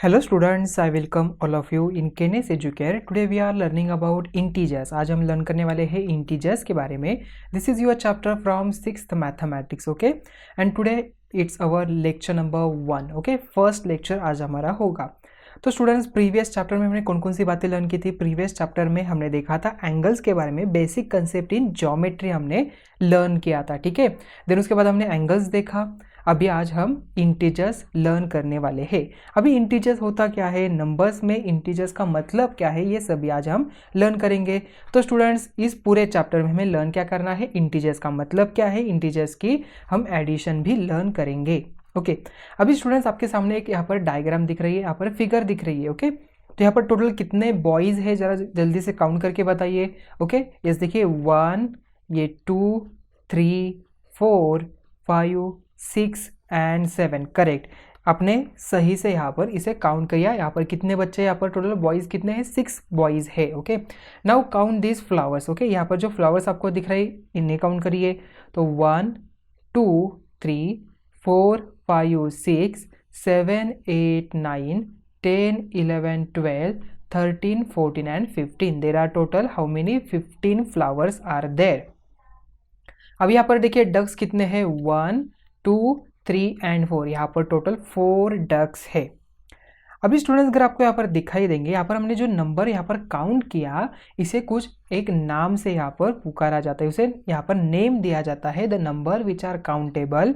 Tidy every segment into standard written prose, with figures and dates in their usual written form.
Hello students, I welcome all of you in KENE'S Educare. Today we are learning about integers. आज हम learn करने वाले हैं integers के बारे में. This is your chapter from 6th mathematics, okay? And today it's our lecture number 1, okay? First lecture आज हमारा होगा. तो स्टूडेंट्स प्रीवियस चैप्टर में हमने कौन कौन सी बातें लर्न की थी. प्रीवियस चैप्टर में हमने देखा था एंगल्स के बारे में, बेसिक कंसेप्ट इन ज्योमेट्री हमने लर्न किया था, ठीक है. देन उसके बाद हमने एंगल्स देखा. अभी आज हम इंटीजर्स लर्न करने वाले हैं. अभी इंटीजर्स होता क्या है, नंबर्स में इंटीजर्स का मतलब क्या है, ये सभी आज हम लर्न करेंगे. तो स्टूडेंट्स इस पूरे चैप्टर में हमें लर्न क्या करना है, इंटीजर्स का मतलब क्या है, इंटीजर्स की हम एडिशन भी लर्न करेंगे. ओके अभी स्टूडेंट्स आपके सामने एक यहाँ पर डायग्राम दिख रही है, यहाँ पर फिगर दिख रही है. ओके तो यहाँ पर टोटल कितने बॉयज़ है जरा जल्दी से काउंट करके बताइए. ओके यस देखिए 1, ये 2, 3, 4, 5, 6 एंड 7 करेक्ट. आपने सही से यहाँ पर इसे काउंट किया. यहाँ पर कितने बच्चे, यहाँ पर टोटल बॉयज़ कितने हैं, 6 बॉयज़ है. Okay now count this flowers. Okay यहाँ पर जो फ्लावर्स आपको दिख रहे हैं इन्हें काउंट करिए. तो 1, 2, 3, 4, 5, 6, 7, 8, 9, 10, 11, 12, 13, 14 and 15. There are total how many? 15 flowers are there. अब यहाँ पर देखिए डक्स कितने हैं, 1, 2, 3 एंड 4. यहाँ पर टोटल 4 डक्स है. अभी स्टूडेंट्स अगर आपको यहाँ पर दिखाई देंगे, यहाँ पर हमने जो नंबर यहाँ पर काउंट किया इसे कुछ एक नाम से यहाँ पर पुकारा जाता है, उसे यहाँ पर नेम दिया जाता है. The number which are countable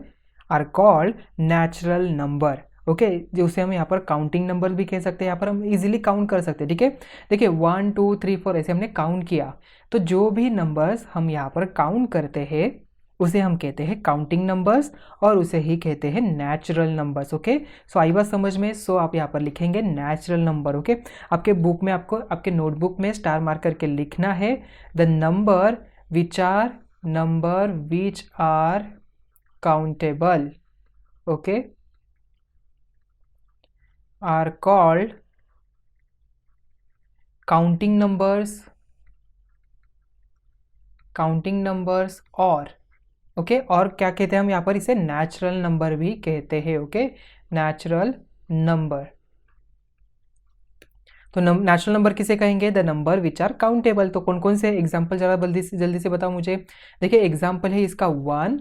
are called natural number. Okay जो उसे हम यहाँ पर काउंटिंग नंबर भी कह सकते हैं. यहाँ पर हम इजीली काउंट कर सकते हैं, ठीक है. देखिए 1, 2, 3, 4 ऐसे हमने काउंट किया. तो जो भी नंबर्स हम यहाँ पर काउंट करते हैं उसे हम कहते हैं काउंटिंग नंबर्स और उसे ही कहते हैं नेचुरल नंबर्स. ओके सो आई बात समझ में. सो आप यहाँ पर लिखेंगे नेचुरल नंबर. ओके आपके बुक में आपको आपके नोटबुक में स्टार मार्क करके लिखना है the number which are countable okay are called counting numbers और ओके और क्या कहते हैं हम यहाँ पर इसे नेचुरल नंबर भी कहते हैं. Okay natural number. तो नेचुरल नंबर किसे कहेंगे, the number which are countable. तो कौन कौन से एग्जाम्पल जरा जल्दी से बताओ मुझे. देखिए एग्जाम्पल है इसका 1,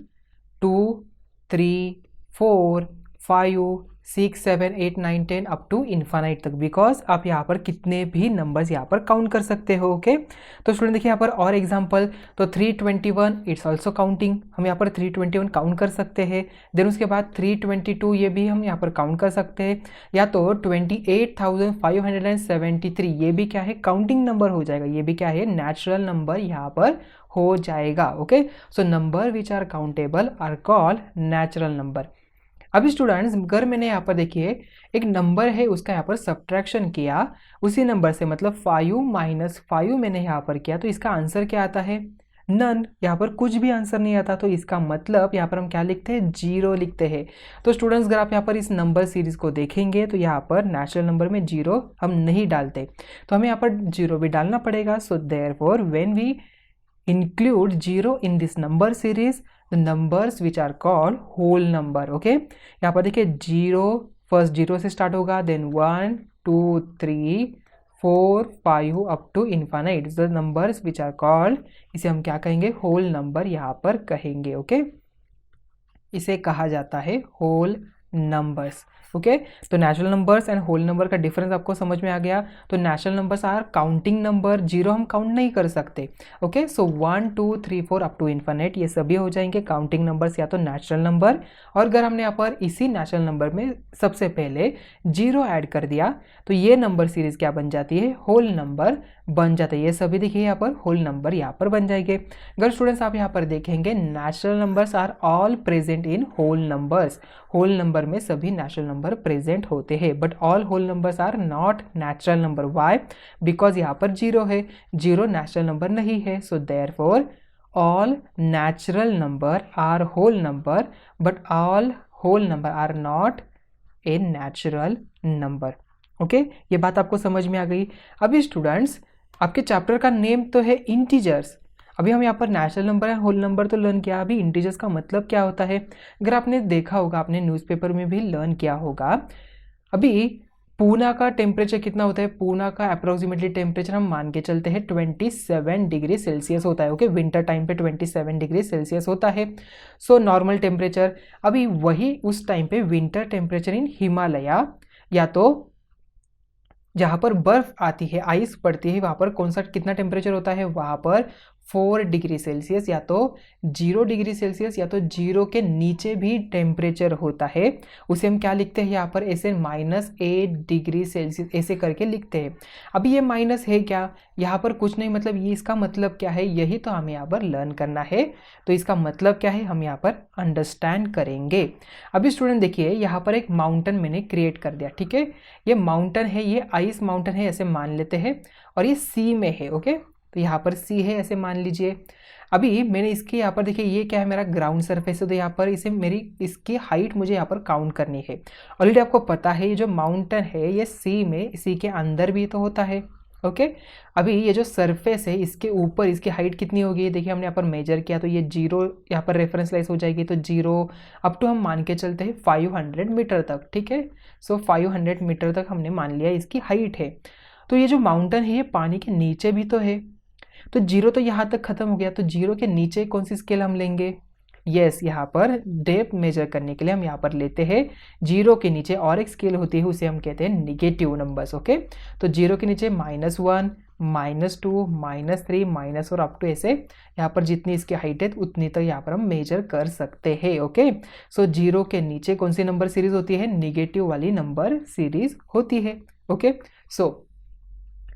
2, 3, 4, 5, 6, 7, 8, 9, 10 अप टू इन्फानाइट तक. बिकॉज आप यहाँ पर कितने भी नंबर्स यहाँ पर काउंट कर सकते हो. ओके तो स्टूडेंट देखिए यहाँ पर और एग्जांपल. तो 321 इट्स ऑल्सो काउंटिंग. हम यहाँ पर 321 काउंट कर सकते हैं. देन उसके बाद 322 ये भी हम यहाँ पर काउंट कर सकते हैं. या तो 28,573 ये भी क्या है, काउंटिंग नंबर हो जाएगा. ये भी क्या है, नेचुरल नंबर यहाँ पर हो जाएगा. Okay so number which are countable are called natural number. अभी स्टूडेंट्स अगर मैंने यहाँ पर देखिए एक नंबर है उसका यहाँ पर सब्ट्रैक्शन किया उसी नंबर से, मतलब 5 - 5 मैंने यहाँ पर किया, तो इसका आंसर क्या आता है, नन. यहाँ पर कुछ भी आंसर नहीं आता. तो इसका मतलब यहाँ पर हम क्या लिखते हैं, 0 लिखते हैं. तो स्टूडेंट्स अगर आप यहाँ पर इस नंबर सीरीज को देखेंगे तो यहाँ पर नेचुरल नंबर में 0 हम नहीं डालते, तो हमें यहाँ पर 0 भी डालना पड़ेगा. So therefore when we include 0 in this number series, the numbers which are called whole number. okay यहाँ पर देखिए 0 फर्स्ट 0 से स्टार्ट होगा, then 1, 2, 3, 4, 5 up to infinite. The numbers which are called, इसे हम क्या कहेंगे, होल नंबर यहाँ पर कहेंगे. ओके इसे कहा जाता है होल नंबर्स. ओके तो natural numbers and whole number का डिफरेंस आपको समझ में आ गया. तो natural numbers are counting number, 0 हम काउंट नहीं कर सकते. Okay so 1, 2, 3, 4 up to infinite ये सभी हो जाएंगे काउंटिंग नंबर्स या तो नेचुरल नंबर. और अगर हमने यहाँ पर इसी नेचुरल नंबर में सबसे पहले 0 ऐड कर दिया तो ये नंबर सीरीज क्या बन जाती है, होल नंबर बन जाता है. ये सभी देखिए यहाँ पर होल नंबर यहाँ पर बन जाएंगे. अगर स्टूडेंट्स आप यहाँ पर देखेंगे natural numbers are all present in whole numbers. Whole number में सभी नेचुरल नंबर प्रेजेंट होते हैं, but all whole numbers are not natural number. Why, because यहाँ पर 0 है, 0 नेचुरल नंबर नहीं है. So therefore all natural number are whole number but all whole number are not a natural number. Okay ये बात आपको समझ में आ गई. अभी स्टूडेंट्स आपके चैप्टर का नेम तो है इंटीजर्स. अभी हम यहाँ पर natural number and whole number तो लर्न किया. अभी इंटीजर्स का मतलब क्या होता है, अगर आपने देखा होगा, आपने न्यूज़पेपर में भी लर्न किया होगा. अभी पूना का टेम्परेचर कितना होता है, पूना का अप्रोक्सीमेटली टेम्परेचर हम मान के चलते हैं 27 डिग्री सेल्सियस होता है। ओके, विंटर टाइम पे 27 डिग्री सेल्सियस होता है। So normal temperature. अभी वही उस टाइम पे विंटर टेम्परेचर इन हिमालय, या तो जहाँ पर बर्फ आती है, आइस पड़ती है, वहाँ पर कौन सा कितना टेम्परेचर होता है, वहाँ पर 4 डिग्री सेल्सियस या तो 0 डिग्री सेल्सियस या तो 0 के नीचे भी टेम्परेचर होता है। उसे हम क्या लिखते हैं यहाँ पर, ऐसे -8 डिग्री सेल्सियस ऐसे करके लिखते हैं। अभी ये माइनस है क्या, यहाँ पर कुछ नहीं, मतलब ये इसका मतलब क्या है, यही तो हमें यहाँ पर लर्न करना है। तो इसका मतलब क्या है हम यहाँ पर अंडरस्टैंड करेंगे। अभी स्टूडेंट देखिए, यहाँ पर एक माउंटेन मैंने क्रिएट कर दिया। ठीक है, ये माउंटेन है, ये आइस माउंटेन है ऐसे मान लेते हैं, और ये सी में है। ओके, तो यहाँ पर सी है ऐसे मान लीजिए। अभी मैंने इसके यहाँ पर देखिए, ये क्या है, मेरा ग्राउंड सरफेस है, तो यहाँ पर इसे मेरी इसकी हाइट मुझे यहाँ पर काउंट करनी है। ऑलरेडी आपको पता है ये जो माउंटेन है ये सी में, सी के अंदर भी तो होता है। ओके, अभी ये जो सरफेस है इसके ऊपर इसकी हाइट कितनी होगी, देखिए हमने यहाँ पर मेजर किया तो ये 0 यहाँ पर रेफरेंस लाइस हो जाएगी, तो 0 अप टू हम मान के चलते हैं 500 मीटर तक। ठीक है, सो 500 मीटर तक हमने मान लिया इसकी हाइट है। तो ये जो माउंटेन है ये पानी के नीचे भी तो है, तो 0 तो यहाँ तक खत्म हो गया, तो 0 के नीचे कौन सी स्केल हम लेंगे, यस यहाँ पर डेप्थ मेजर करने के लिए हम यहाँ पर लेते हैं 0 के नीचे और एक स्केल होती है, उसे हम कहते हैं निगेटिव नंबर्स। ओके, तो 0 के नीचे -1 -2 -3 -4 अप टू ऐसे यहाँ पर जितनी इसकी हाइट है उतनी तक यहाँ पर हम मेजर कर सकते हैं। ओके, सो 0 के नीचे कौन सी नंबर सीरीज होती है, निगेटिव वाली नंबर सीरीज होती है। ओके, सो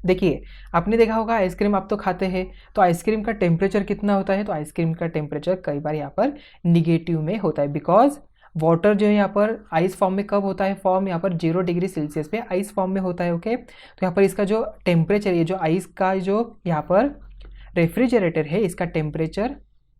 देखिए आपने देखा होगा आइसक्रीम आप तो खाते हैं, तो आइसक्रीम का टेम्परेचर कितना होता है, तो आइसक्रीम का टेम्परेचर कई बार यहाँ पर निगेटिव में होता है, बिकॉज वाटर जो है यहाँ पर आइस फॉर्म में कब होता है, फॉर्म यहाँ पर 0 डिग्री सेल्सियस पे आइस फॉर्म में होता है। ओके, तो यहाँ पर इसका जो टेम्परेचर, ये जो आइस का जो यहाँ पर रेफ्रिजरेटर है इसका टेम्परेचर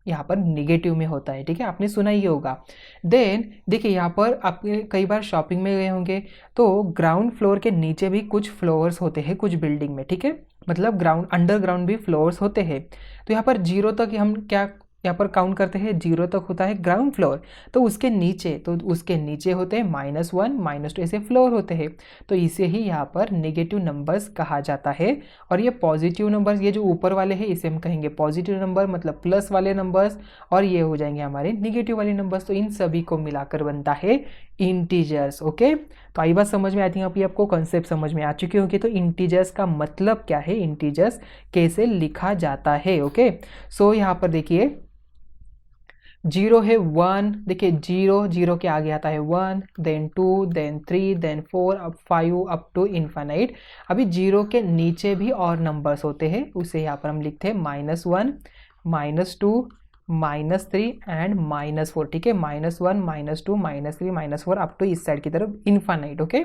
यहाँ पर निगेटिव में होता है। ठीक है, आपने सुना ही होगा। देन देखिए यहाँ पर आप कई बार शॉपिंग में गए होंगे, तो ग्राउंड फ्लोर के नीचे भी कुछ फ्लोर्स होते हैं कुछ बिल्डिंग में। ठीक है, मतलब ग्राउंड अंडरग्राउंड भी फ्लोर्स होते हैं, तो यहाँ पर 0 तक हम क्या यहाँ पर काउंट करते हैं, 0 तक होता है ग्राउंड फ्लोर, तो उसके नीचे होते हैं -1 -2 ऐसे फ्लोर होते हैं, तो इसे ही यहाँ पर नेगेटिव नंबर्स कहा जाता है। और ये पॉजिटिव नंबर्स, ये जो ऊपर वाले हैं इसे हम कहेंगे पॉजिटिव नंबर, मतलब प्लस वाले नंबर्स, और ये हो जाएंगे हमारे नेगेटिव वाले नंबर्स। तो इन सभी को मिलाकर बनता है इंटीजर्स। ओके, तो आई बात समझ में, आई थिंक अभी आपको कॉन्सेप्ट समझ में आ चुकी होगी। तो इंटीजर्स का मतलब क्या है, इंटीजर्स कैसे लिखा जाता है। ओके, सो यहाँ पर देखिए 0 है 1, देखिए 0 के आगे आता है 1, देन 2, देन 3, देन 4, अब 5 अप टू इन्फाइनाइट। अभी 0 के नीचे भी और नंबर्स होते हैं, उसे यहाँ पर हम लिखते हैं -1 -2 -3 एंड -4। ठीक है, -1 -2 -3 -4 अप टू इस साइड की तरफ इन्फाइनाइट। ओके,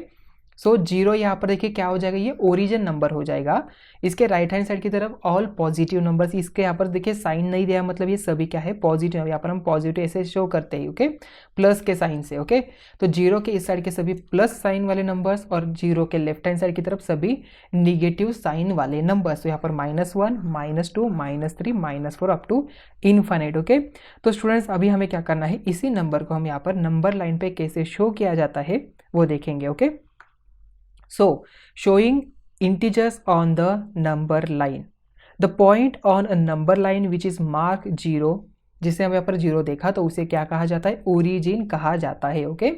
सो 0 यहाँ पर देखिए क्या हो जाएगा, ये ओरिजिन नंबर हो जाएगा। इसके राइट हैंड साइड की तरफ ऑल पॉजिटिव नंबर्स, इसके यहाँ पर देखिए साइन नहीं दिया, मतलब ये सभी क्या है पॉजिटिव, यहाँ पर हम पॉजिटिव ऐसे शो करते हैं। ओके, प्लस के साइन से। ओके, तो 0 के इस साइड के सभी प्लस साइन वाले नंबर्स, और 0 के लेफ्ट हैंड साइड की तरफ सभी निगेटिव साइन वाले नंबर्स। तो यहाँ पर -1 -2 -3 -4 अप टू इनफाइनाइट। ओके, तो स्टूडेंट्स अभी हमें क्या करना है, इसी नंबर को हम यहाँ पर नंबर लाइन पे कैसे शो किया जाता है वो देखेंगे। Okay, so showing integers on the number line, the point on a number line which is marked 0, जिसे हम यहाँ पर 0 देखा तो उसे क्या कहा जाता है, ओरिजिन कहा जाता है। ओके,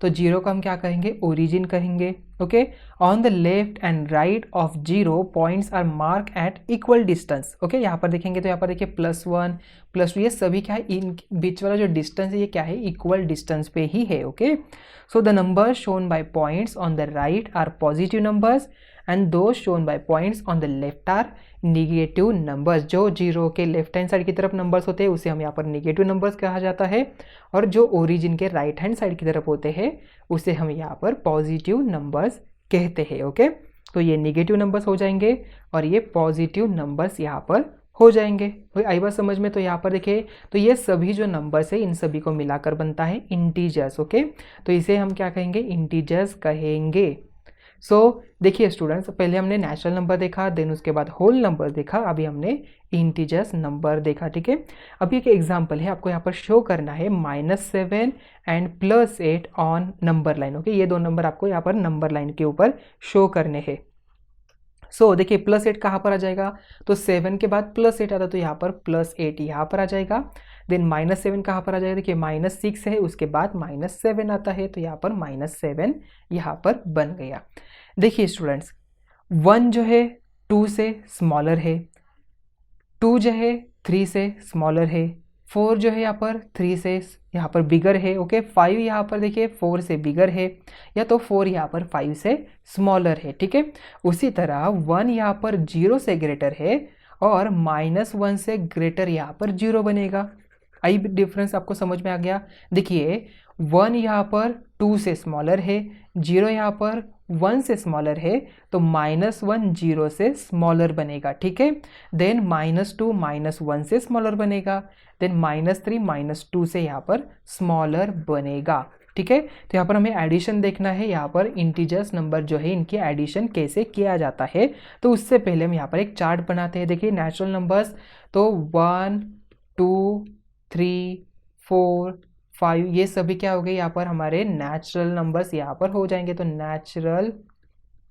तो 0 को हम क्या कहेंगे, ओरिजिन कहेंगे। Okay, on the left and right of 0 points are mark at equal distance. Okay, यहाँ पर देखेंगे तो यहाँ पर देखिए +1 +2 ये सभी क्या है, इन बीच वाला जो डिस्टेंस है ये क्या है, इक्वल डिस्टेंस पे ही है। Okay, so the numbers shown by points on the right are positive numbers and those shown by points on the left are negative numbers. जो 0 के लेफ्ट हैंड साइड की तरफ नंबर्स होते हैं उसे हम यहाँ पर निगेटिव नंबर्स कहा जाता है, और जो ओरिजिन के राइट हैंड साइड की तरफ होते हैं उसे हम यहाँ पर पॉजिटिव नंबर्स कहते हैं। ओके, तो ये निगेटिव नंबर्स हो जाएंगे और ये पॉजिटिव नंबर्स यहाँ पर हो जाएंगे। आई बात समझ में, तो यहाँ पर देखिए तो ये सभी जो नंबर्स है इन सभी को मिलाकर बनता है इंटीजर्स। ओके, तो इसे हम क्या कहेंगे, इंटीजर्स कहेंगे। देखिए स्टूडेंट्स, पहले हमने नेचुरल नंबर देखा, देन उसके बाद होल नंबर देखा, अभी हमने इंटीजर्स नंबर देखा, ठीक है। अभी एक एग्जांपल है, आपको यहाँ पर शो करना है -7 and +8 on number line, okay. ये दो नंबर आपको यहाँ पर नंबर लाइन के ऊपर शो करने हैं। देखिए +8 कहाँ पर आ जाएगा, तो 7 के बाद +8 आता है, तो यहाँ पर +8 यहाँ पर आ जाएगा। देन -7 कहाँ पर आ जाएगा, देखिए -6 है, उसके बाद -7 आता है, तो यहाँ पर -7 यहाँ पर बन गया। देखिए स्टूडेंट्स, 1 जो है 2 से स्मॉलर है, 2 जो है 3 से स्मॉलर है, 4 जो है यहाँ पर 3 से यहाँ पर बिगर है, ओके। 5 यहाँ पर देखिए 4 से बिगर है, या तो 4 यहाँ पर 5 से स्मॉलर है, ठीक है। उसी तरह 1 यहाँ पर 0 से ग्रेटर है और -1 से ग्रेटर यहाँ पर 0 बनेगा। आई डिफरेंस आपको समझ में आ गया। देखिए 1 यहाँ पर 2 से स्मॉलर है, 0 यहाँ पर 1 से स्मॉलर है, तो -1 0 से स्मॉलर बनेगा, ठीक है। देन -2 -1 से स्मॉलर बनेगा, देन -3 -2 से यहाँ पर स्मॉलर बनेगा, ठीक है। तो यहाँ पर हमें एडिशन देखना है, यहाँ पर इंटीजर्स नंबर जो है इनकी एडिशन कैसे किया जाता है। तो उससे पहले हम यहाँ पर एक चार्ट बनाते हैं। देखिए नेचुरल नंबर्स, तो 1 2 3 4 5 ये सभी क्या हो गए, यहाँ पर हमारे नेचुरल नंबर्स यहाँ पर हो जाएंगे, तो नेचुरल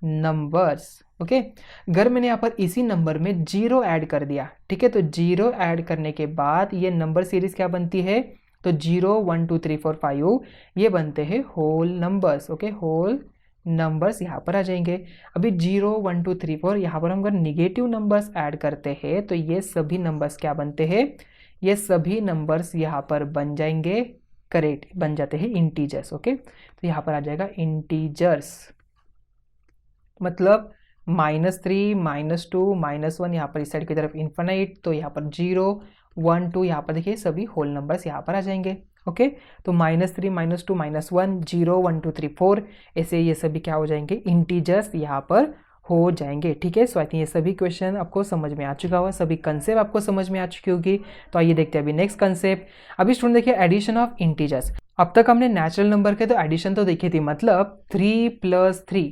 नंबर्स, ओके। अगर मैंने यहाँ पर इसी नंबर में 0 ऐड कर दिया, ठीक है, तो 0 ऐड करने के बाद ये नंबर सीरीज क्या बनती है, तो 0 1 2 3 4 5 ये बनते हैं whole numbers, okay. Whole numbers यहाँ पर आ जाएंगे। अभी 0 1 2 3 4 यहाँ पर हम अगर निगेटिव नंबर्स ऐड करते हैं, तो ये सभी नंबर्स क्या बनते हैं, ये सभी नंबर्स यहाँ पर बन जाएंगे, करेक्ट, बन जाते हैं इंटीजर्स, ओके। तो यहाँ पर आ जाएगा इंटीजर्स, मतलब -3 -2 -1 यहाँ पर इस साइड की तरफ इन्फिनाइट, तो यहाँ पर 0 1 2 यहाँ पर देखिए सभी होल नंबर्स यहाँ पर आ जाएंगे, ओके। तो -3 -2 -1 0 1 2 3 4 ऐसे ये सभी क्या हो जाएंगे, इंटीजर्स यहाँ पर हो जाएंगे, ठीक है। सो आई थिंक ये सभी क्वेश्चन आपको समझ में आ चुका होगा, सभी कंसेप्ट आपको समझ में आ चुकी होगी। तो आइए देखते हैं अभी नेक्स्ट कंसेप्ट। अभी स्टूडेंट देखिए एडिशन ऑफ इंटीजर्स। अब तक हमने नेचुरल नंबर के तो एडिशन तो देखी थी, मतलब 3 + 3,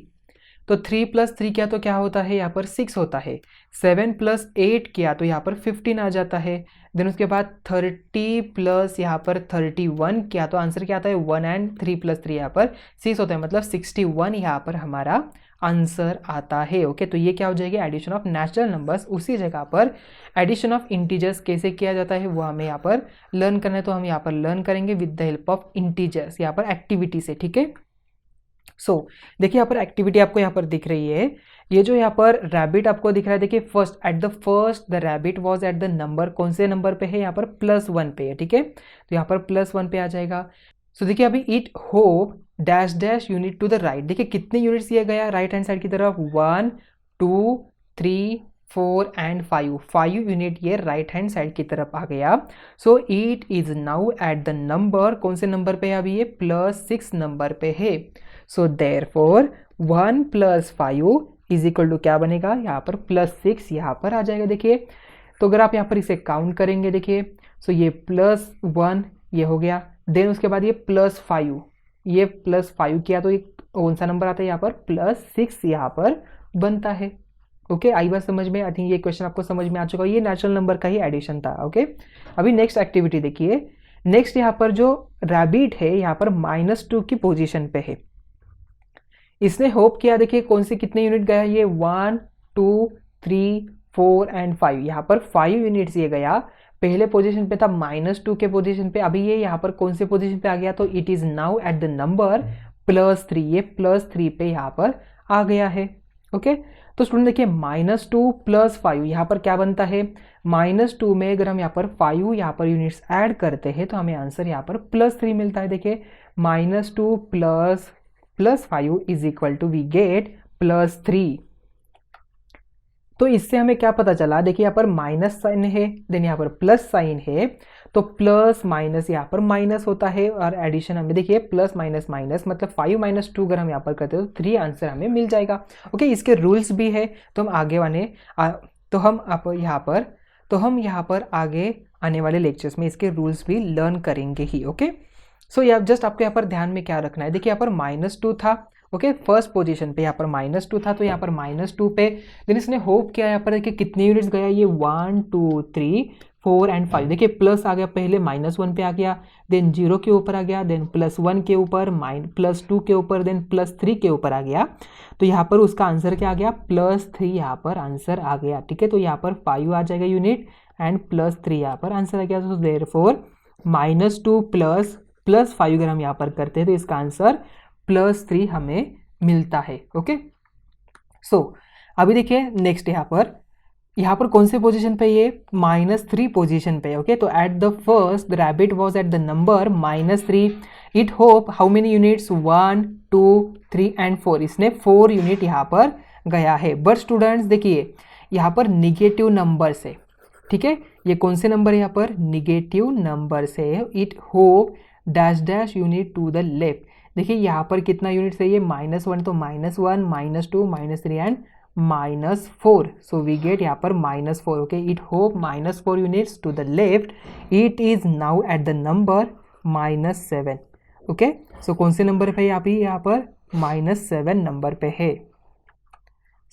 तो 3 + 3 किया तो क्या होता है, यहाँ पर 6 होता है। 7 + 8 किया तो यहाँ पर 15 आ जाता है। देन उसके बाद 30 प्लस यहाँ पर 31 किया तो आंसर क्या आता है 1 एंड 3 + 3 यहाँ पर 6 होता है, मतलब 61 यहाँ पर हमारा आंसर आता है, ओके। तो ये क्या हो जाएगी, एडिशन ऑफ नेचुरल नंबर्स। उसी जगह पर एडिशन ऑफ इंटीजर्स कैसे किया जाता है वो हमें यहाँ पर लर्न करना है, तो हम यहाँ पर लर्न करेंगे with the help of integers, यहाँ पर एक्टिविटी से, ठीक है। देखिए यहाँ पर एक्टिविटी आपको यहाँ पर दिख रही है, ये जो यहाँ पर रैबिट आपको दिख रहा है, देखिए first the rabbit was at the number, कौन से नंबर पे है, यहाँ पर +1 पे है, ठीक है। तो यहाँ पर +1 पे आ जाएगा। देखिए अभी it hop dash dash unit to the right, देखिए कितने यूनिट्स दिया गया राइट हैंड साइड की तरफ, 1 2 3 4 एंड 5 यूनिट ये राइट हैंड साइड की तरफ आ गया। It is now at the number, कौन से नंबर पे है अभी, ये +6 नंबर पे है। देयरफॉर 1 + 5 इज इक्वल टू क्या बनेगा, यहाँ पर +6 यहाँ पर आ जाएगा। देखिए तो अगर आप यहाँ पर इसे काउंट करेंगे, देखिए ये +1 ये हो गया, देन उसके बाद ये +5, ये +5 किया तो ये कौन सा नंबर आता है, यहाँ पर +6 यहाँ पर बनता है, ओके। आई बात समझ में, आई थिंक ये क्वेश्चन आपको समझ में आ चुका है, ये नेचुरल नंबर का ही एडिशन था, ओके। अभी नेक्स्ट एक्टिविटी देखिए। नेक्स्ट यहाँ पर जो रैबिट है यहाँ पर -2 की पोजीशन पे है, इसने होप किया, देखिए कौन से कितने यूनिट गया, ये 1 2 3 4 एंड 5, यहाँ पर 5 यूनिट्स ये गया। पहले पोजीशन पे था -2 के पोजीशन पे, अभी ये यहाँ पर कौन से पोजीशन पे आ गया, तो it is now at the number +3, ये +3 पे यहाँ पर आ गया है, ओके। तो स्टूडेंट देखिए -2 + 5 यहाँ पर क्या बनता है, -2 में अगर हम यहाँ पर 5 यहाँ पर यूनिट्स ऐड करते हैं तो हमें आंसर यहाँ पर +3 मिलता है। देखिए -2 + 5 is equal to we get +3। तो इससे हमें क्या पता चला, देखिए यहाँ पर माइनस साइन है, देन यहाँ पर प्लस साइन है, तो प्लस माइनस यहाँ पर माइनस होता है, और एडिशन हमें देखिए प्लस माइनस माइनस मतलब 5 - 2 अगर हम यहाँ पर करते हैं तो 3 आंसर हमें मिल जाएगा, ओके। इसके रूल्स भी है, तो हम आगे वाले यहाँ पर आगे आने वाले लेक्चर्स में इसके रूल्स भी लर्न करेंगे ही, ओके। सो जस्ट आपको यहाँ पर ध्यान में क्या रखना है, देखिए यहाँ पर -2 था, ओके, फर्स्ट पोजीशन पे यहाँ पर -2 था तो यहाँ पर -2 पे देन इसने होप किया यहाँ पर देखिए कितने यूनिट्स गया, ये 1 2 3 4 एंड 5, देखिए प्लस आ गया, पहले -1 पे आ गया, देन 0 के ऊपर आ गया, देन +1 के ऊपर, +2 के ऊपर, देन +3 के ऊपर आ गया। तो यहाँ पर उसका आंसर क्या आ गया, +3 यहाँ पर आंसर आ गया। ठीक है, तो यहाँ पर 5 आ जाएगा यूनिट एंड +3 यहाँ पर आंसर आ गया। तो देयरफॉर -2 प्लस 5 अगर हम यहाँ पर करते हैं तो इसका आंसर +3 हमें मिलता है। ओके, सो अभी देखिए नेक्स्ट यहाँ पर कौन से पोजीशन पे, ये -3 पोजीशन पे। ओके, तो at the first the rabbit was at the number -3, it hope how many units, 1 2 3 and 4, इसने 4 यूनिट यहाँ पर गया है। बट स्टूडेंट्स देखिए यहाँ पर निगेटिव नंबर से, ठीक है, ये कौन से नंबर है यहाँ पर, निगेटिव नंबर से। It hop dash dash unit to the left, देखिए यहाँ पर कितना यूनिट है, ये -1 तो -1 -2 -3 एंड -4, सो वी गेट यहाँ पर -4। Okay, it hop -4 units to the left, it is now at the number -7। Okay, so कौन से नंबर पे यहाँ पर -7 नंबर पे है।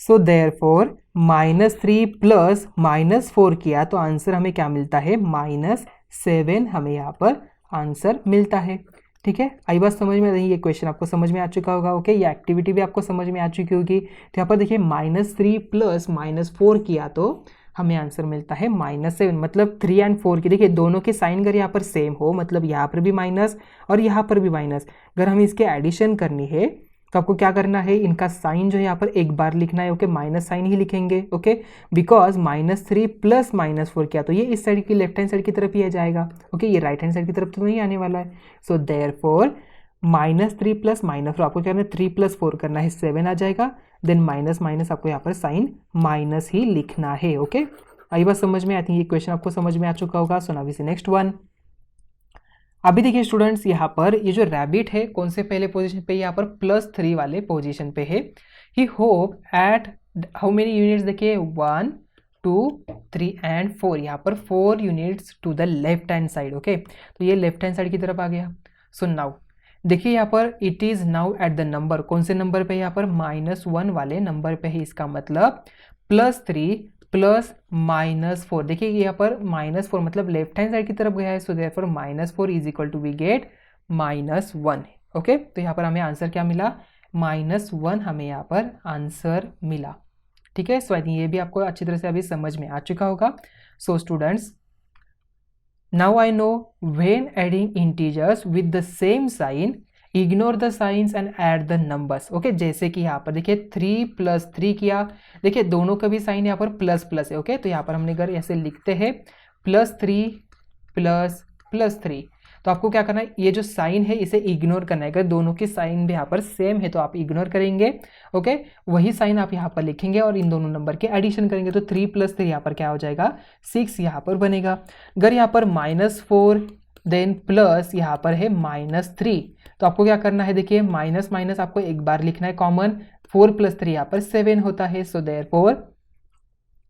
सो देयरफॉर -3 प्लस -4 किया तो आंसर हमें क्या मिलता है, -7 हमें यहाँ पर आंसर मिलता है। ठीक है, आई बात समझ में, ये क्वेश्चन आपको समझ में आ चुका होगा। ओके, ये एक्टिविटी भी आपको समझ में आ चुकी होगी। तो यहाँ पर देखिए -3 प्लस -4 किया तो हमें आंसर मिलता है -7, मतलब 3 एंड 4 की, देखिए दोनों के साइन अगर यहाँ पर सेम हो, मतलब यहाँ पर भी माइनस और यहाँ पर भी माइनस, अगर हमें इसके एडिशन करनी है तो आपको क्या करना है, इनका साइन जो है यहाँ पर एक बार लिखना है। ओके, माइनस साइन ही लिखेंगे। ओके, बिकॉज -3 प्लस -4 किया तो ये इस साइड की लेफ्ट हैंड साइड की तरफ ही आ जाएगा। ओके, ये राइट हैंड साइड की तरफ तो नहीं आने वाला है। सो देयरफॉर -3 प्लस -4 आपको क्या करना है, 3 + 4 करना है, 7 आ जाएगा। देन माइनस माइनस आपको यहाँ पर साइन माइनस ही लिखना है। ओके, आई बात समझ में आती है, ये क्वेश्चन आपको समझ में आ चुका होगा। So now we see next one. अभी देखिए स्टूडेंट्स यहाँ पर ये जो रैबिट है कौन से पहले पोजीशन पे, यहाँ पर +3 वाले पोजीशन पे है। He hop at how many units, देखिए 1 2 3 एंड 4, यहाँ पर 4 units to the left hand side. Okay, तो ये लेफ्ट हैंड साइड की तरफ आ गया। सो नाउ देखिए यहाँ पर it is now at the number, कौन से नंबर पे, यहाँ पर -1 वाले नंबर पे है। इसका मतलब +3 प्लस -4, देखिए यहाँ पर -4 मतलब लेफ्ट हैंड साइड की तरफ गया है। So therefore -4 is equal to we get -1। Okay, तो यहाँ पर हमें आंसर क्या मिला, -1 हमें यहाँ पर आंसर मिला। ठीक है, सो आई थिंक ये भी आपको अच्छी तरह से अभी समझ में आ चुका होगा। So students now I know when adding integers with the same sign ignore the signs and add the numbers. Okay, जैसे कि यहाँ पर देखिए 3 + 3 किया, देखिए दोनों का भी साइन यहाँ पर प्लस प्लस है। ओके, तो यहाँ पर हमने अगर ऐसे लिखते हैं +3 + 3, तो आपको क्या करना है, ये जो साइन है इसे इग्नोर करना है। अगर दोनों की साइन भी यहाँ पर सेम है तो आप इग्नोर करेंगे। ओके, वही साइन आप यहाँ पर लिखेंगे और इन दोनों नंबर के एडिशन करेंगे। तो 3 + 3 यहाँ पर क्या हो जाएगा, 6 यहाँ पर बनेगा। अगर यहाँ पर -4 देन प्लस यहाँ पर है -3, तो आपको क्या करना है, देखिए माइनस माइनस आपको एक बार लिखना है कॉमन, 4 + 3 यहाँ पर 7 होता है। So therefore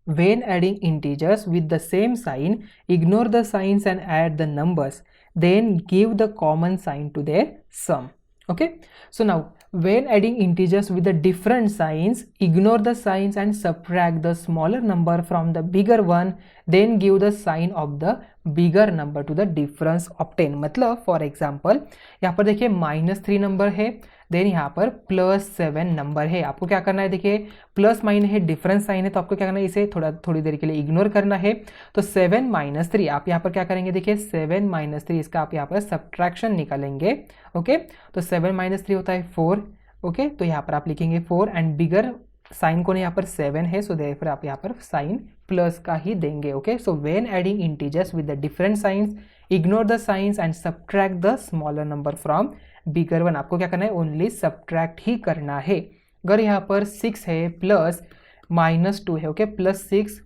when adding integers with the same sign ignore the signs and add the numbers, then give the common sign to their sum. Okay, so now when adding integers with the different signs ignore the signs and subtract the smaller number from the bigger one, then give the sign of the bigger number to the difference obtained। मतलब for example यहाँ पर देखिए -3 number है, then यहाँ पर +7 number है। आपको क्या करना है, देखिए प्लस माइन है, डिफरेंस साइन है, तो आपको क्या करना है, इसे थोड़ी देर के लिए इग्नोर करना है। तो 7 - 3 आप यहाँ पर क्या करेंगे, देखिए 7 - 3 इसका आप यहाँ पर सब्ट्रैक्शन निकालेंगे। ओके, तो 7 - 3 होता है 4। ओके, तो यहाँ पर आप लिखेंगे 4 एंड बिगर साइन कौन है, यहाँ पर 7 है। सो देयरफॉर आप यहाँ पर साइन प्लस का ही देंगे। Okay, so when adding integers with the different science ignore the signs and subtract the smaller number from bigger one. आपको क्या करना है, ओनली सब्ट्रैक्ट ही करना है। अगर यहाँ पर 6 है प्लस -2 है, ओके, +6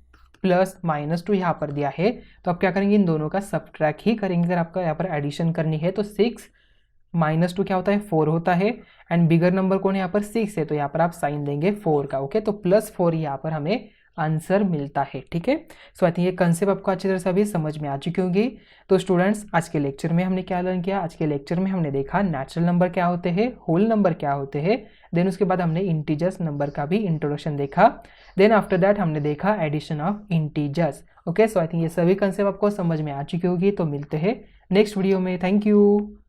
प्लस -2 यहाँ पर दिया है, तो आप क्या करेंगे, इन दोनों का सब्ट्रैक्ट ही करेंगे। अगर आपका यहाँ पर एडिशन करनी है तो 6 -2 क्या होता है, 4 होता है, एंड बिगर नंबर कौन है, यहाँ पर 6 है, तो यहाँ पर आप साइन देंगे 4 का। ओके, तो +4 यहाँ पर हमें आंसर मिलता है। ठीक है, सो आई थिंक ये कंसेप्ट आपको अच्छी तरह से अभी समझ में आ चुकी होंगी। तो स्टूडेंट्स, आज के लेक्चर में हमने क्या लर्न किया? आज के लेक्चर में हमने देखा नेचुरल नंबर क्या होते हैं, होल नंबर क्या होते हैं, देन उसके बाद हमने इंटीजर्स नंबर का भी इंट्रोडक्शन देखा, देन आफ्टर दैट हमने देखा addition of integers. Okay, so I think ये सभी कंसेप्ट आपको समझ में आ चुकी होगी। तो मिलते हैं नेक्स्ट वीडियो में। Thank you.